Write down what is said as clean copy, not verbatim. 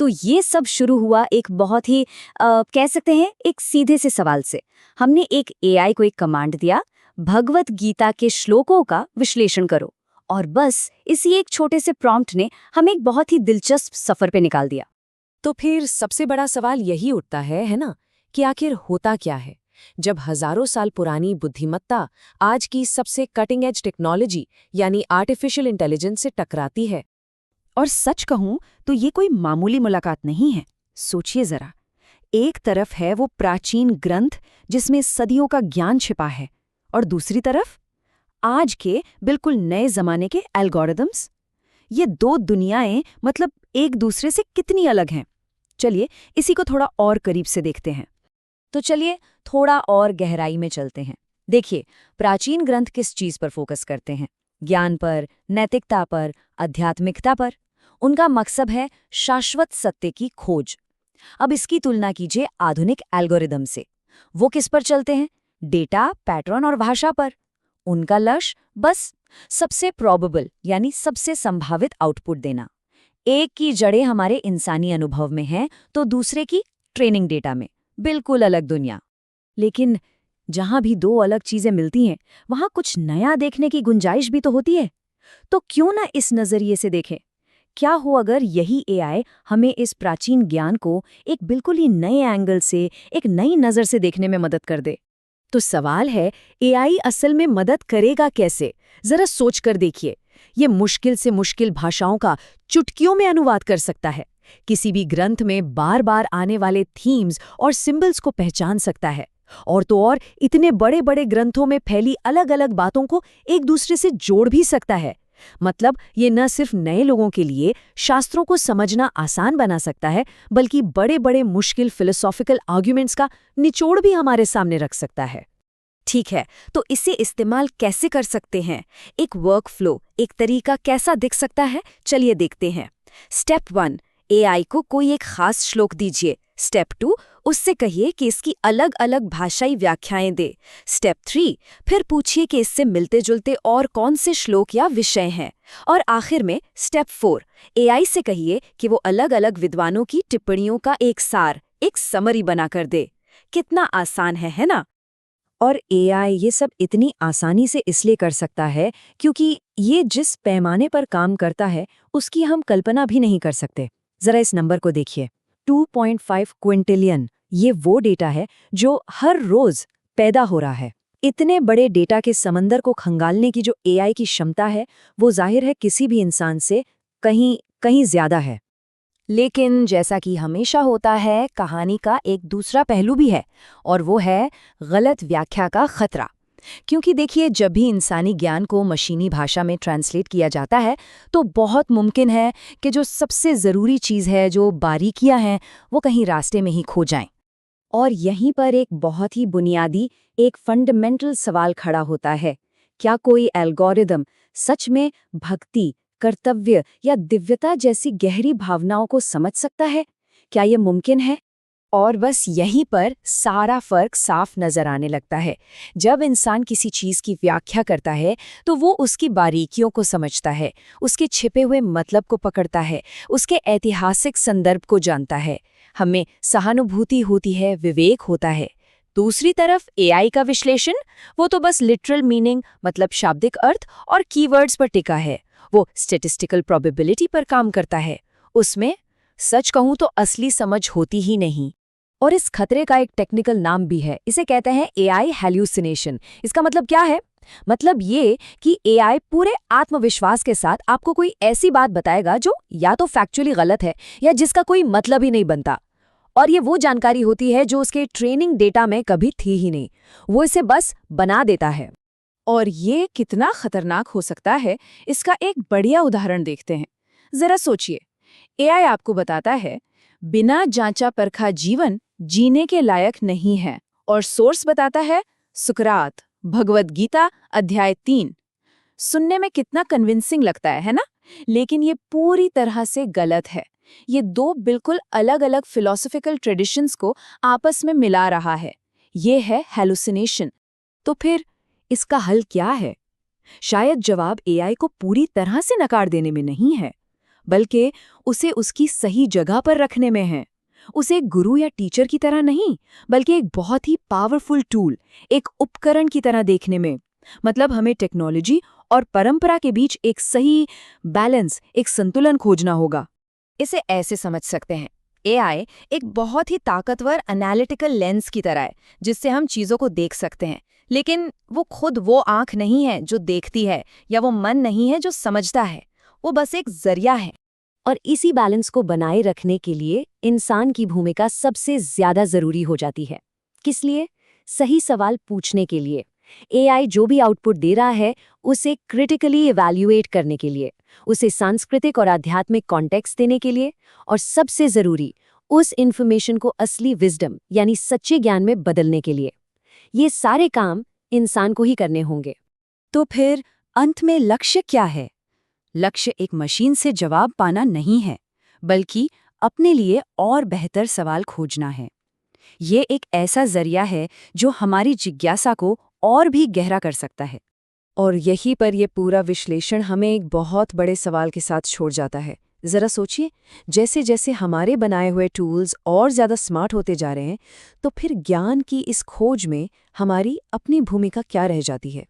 तो ये सब शुरू हुआ एक बहुत ही कह सकते हैं एक सीधे से सवाल से। हमने एक एआई को एक कमांड दिया, भगवत गीता के श्लोकों का विश्लेषण करो, और बस इसी एक छोटे से प्रॉम्प्ट ने हमें एक बहुत ही दिलचस्प सफर पे निकाल दिया। तो फिर सबसे बड़ा सवाल यही उठता है ना, कि आखिर होता क्या है जब हजारों साल पुरानी बुद्धिमत्ता आज की सबसे कटिंग एज टेक्नोलॉजी यानी आर्टिफिशियल इंटेलिजेंस से टकराती है। और सच कहूं तो ये कोई मामूली मुलाकात नहीं है। सोचिए जरा, एक तरफ है वो प्राचीन ग्रंथ जिसमें सदियों का ज्ञान छिपा है, और दूसरी तरफ आज के बिल्कुल नए जमाने के एल्गोरिदम्स। ये दो दुनियाएं मतलब एक दूसरे से कितनी अलग हैं। चलिए इसी को थोड़ा और करीब से देखते हैं। तो चलिए थोड़ा और गहराई में चलते हैं। देखिए, प्राचीन ग्रंथ किस चीज पर फोकस करते हैं? ज्ञान पर, नैतिकता पर, आध्यात्मिकता पर। उनका मकसद है शाश्वत सत्य की खोज। अब इसकी तुलना कीजिए आधुनिक एल्गोरिदम से। वो किस पर चलते हैं? डेटा, पैटर्न और भाषा पर। उनका लक्ष्य बस सबसे प्रोबेबल यानी सबसे संभावित आउटपुट देना। एक की जड़ें हमारे इंसानी अनुभव में हैं तो दूसरे की ट्रेनिंग डेटा में। बिल्कुल अलग दुनिया। लेकिन जहां भी दो अलग चीजें मिलती हैं, वहां कुछ नया देखने की गुंजाइश भी तो होती है। तो क्यों ना इस नजरिए से देखें? क्या हो अगर यही एआई हमें इस प्राचीन ज्ञान को एक बिल्कुल ही नए एंगल से, एक नई नजर से देखने में मदद कर दे? तो सवाल है, एआई असल में मदद करेगा कैसे? जरा सोच कर देखिए। ये मुश्किल से मुश्किल भाषाओं का चुटकियों में अनुवाद कर सकता है। किसी भी ग्रंथ में बार बार आने वाले थीम्स और सिंबल्स को पहचान सकता है। और तो और इतने बड़े बड़े ग्रंथों में फैली अलग अलग बातों को एक दूसरे से जोड़ भी सकता है। मतलब ये न सिर्फ नए लोगों के लिए शास्त्रों को समझना आसान बना सकता है, बल्कि बड़े बड़े मुश्किल फिलोसॉफिकल आर्ग्यूमेंट्स का निचोड़ भी हमारे सामने रख सकता है। ठीक है, तो इसे इस्तेमाल कैसे कर सकते हैं? एक वर्कफ्लो, एक तरीका कैसा दिख सकता है? चलिए देखते हैं। स्टेप 1, एआई को कोई एक खास श्लोक दीजिए। स्टेप 2, उससे कहिए कि इसकी अलग अलग भाषाई व्याख्याएं दे। स्टेप 3, फिर पूछिए कि इससे मिलते जुलते और कौन से श्लोक या विषय हैं। और आखिर में स्टेप 4, एआई से कहिए कि वो अलग अलग विद्वानों की टिप्पणियों का एक सार, एक समरी बनाकर दे। कितना आसान है ना? और एआई ये सब इतनी आसानी से इसलिए कर सकता है क्योंकि ये जिस पैमाने पर काम करता है उसकी हम कल्पना भी नहीं कर सकते। जरा इस नंबर को देखिए, 2.5 क्विंटिलियन। ये वो डेटा है जो हर रोज पैदा हो रहा है। इतने बड़े डेटा के समंदर को खंगालने की जो एआई की क्षमता है, वो जाहिर है किसी भी इंसान से कहीं कहीं ज्यादा है। लेकिन जैसा कि हमेशा होता है, कहानी का एक दूसरा पहलू भी है, और वो है गलत व्याख्या का खतरा। क्योंकि देखिए, जब भी इंसानी ज्ञान को मशीनी भाषा में ट्रांसलेट किया जाता है तो बहुत मुमकिन है कि जो सबसे ज़रूरी चीज़ है, जो बारीकियां हैं, वो कहीं रास्ते में ही खो जाएं। और यहीं पर एक बहुत ही बुनियादी, एक फंडामेंटल सवाल खड़ा होता है। क्या कोई एल्गोरिदम सच में भक्ति, कर्तव्य या दिव्यता जैसी गहरी भावनाओं को समझ सकता है? क्या ये मुमकिन है? और बस यहीं पर सारा फर्क साफ नजर आने लगता है। जब इंसान किसी चीज की व्याख्या करता है तो वो उसकी बारीकियों को समझता है, उसके छिपे हुए मतलब को पकड़ता है, उसके ऐतिहासिक संदर्भ को जानता है। हमें सहानुभूति होती है, विवेक होता है। दूसरी तरफ एआई का विश्लेषण, वो तो बस लिटरल मीनिंग मतलब शाब्दिक अर्थ और कीवर्ड्स पर टिका है। वो स्टैटिस्टिकल प्रोबेबिलिटी पर काम करता है। उसमें सच कहूं तो असली समझ होती ही नहीं। और इस खतरे का एक टेक्निकल नाम भी है। इसे कहते हैं एआई हैल्यूसिनेशन। इसका मतलब क्या है? मतलब ये कि एआई पूरे आत्मविश्वास के साथ आपको कोई ऐसी बात बताएगा जो या तो फैक्चुअली गलत है या जिसका कोई मतलब ही नहीं बनता। और ये वो जानकारी होती है जो उसके ट्रेनिंग डेटा में कभी थी ही नहीं। वो इसे बस बना देता है। और ये कितना खतरनाक हो सकता है, इसका एक बढ़िया उदाहरण देखते हैं। जरा सोचिए, एआई आपको बताता है बिना जांचा परखा जीवन जीने के लायक नहीं है, और सोर्स बताता है सुकरात, भगवद गीता, अध्याय 3। सुनने में कितना कन्विंसिंग लगता है ना? लेकिन ये पूरी तरह से गलत है। ये दो बिल्कुल अलग अलग फिलोसॉफिकल ट्रेडिशंस को आपस में मिला रहा है। ये है हैलुसिनेशन। तो फिर इसका हल क्या है? शायद जवाब एआई को पूरी तरह से नकार देने में नहीं है, बल्कि उसे उसकी सही जगह पर रखने में है। उसे एक गुरु या टीचर की तरह नहीं, बल्कि एक बहुत ही पावरफुल टूल, एक उपकरण की तरह देखने में। मतलब हमें टेक्नोलॉजी और परंपरा के बीच एक सही बैलेंस, एक संतुलन खोजना होगा। इसे ऐसे समझ सकते हैं, एआई एक बहुत ही ताकतवर एनालिटिकल लेंस की तरह है, जिससे हम चीज़ों को देख सकते हैं, लेकिन वो खुद वो आंख नहीं है जो देखती है, या वो मन नहीं है जो समझता है। वो बस एक जरिया है। और इसी बैलेंस को बनाए रखने के लिए इंसान की भूमिका सबसे ज्यादा जरूरी हो जाती है। किस लिए? सही सवाल पूछने के लिए। एआई जो भी आउटपुट दे रहा है उसे क्रिटिकली इवैल्यूएट करने के लिए, उसे सांस्कृतिक और आध्यात्मिक कॉन्टेक्स्ट देने के लिए, और सबसे जरूरी उस इन्फॉर्मेशन को असली विजडम यानी सच्चे ज्ञान में बदलने के लिए। ये सारे काम इंसान को ही करने होंगे। तो फिर अंत में लक्ष्य क्या है? लक्ष्य एक मशीन से जवाब पाना नहीं है, बल्कि अपने लिए और बेहतर सवाल खोजना है। ये एक ऐसा जरिया है जो हमारी जिज्ञासा को और भी गहरा कर सकता है। और यहीं पर ये पूरा विश्लेषण हमें एक बहुत बड़े सवाल के साथ छोड़ जाता है। जरा सोचिए, जैसे जैसे हमारे बनाए हुए टूल्स और ज़्यादा स्मार्ट होते जा रहे हैं, तो फिर ज्ञान की इस खोज में हमारी अपनी भूमिका क्या रह जाती है?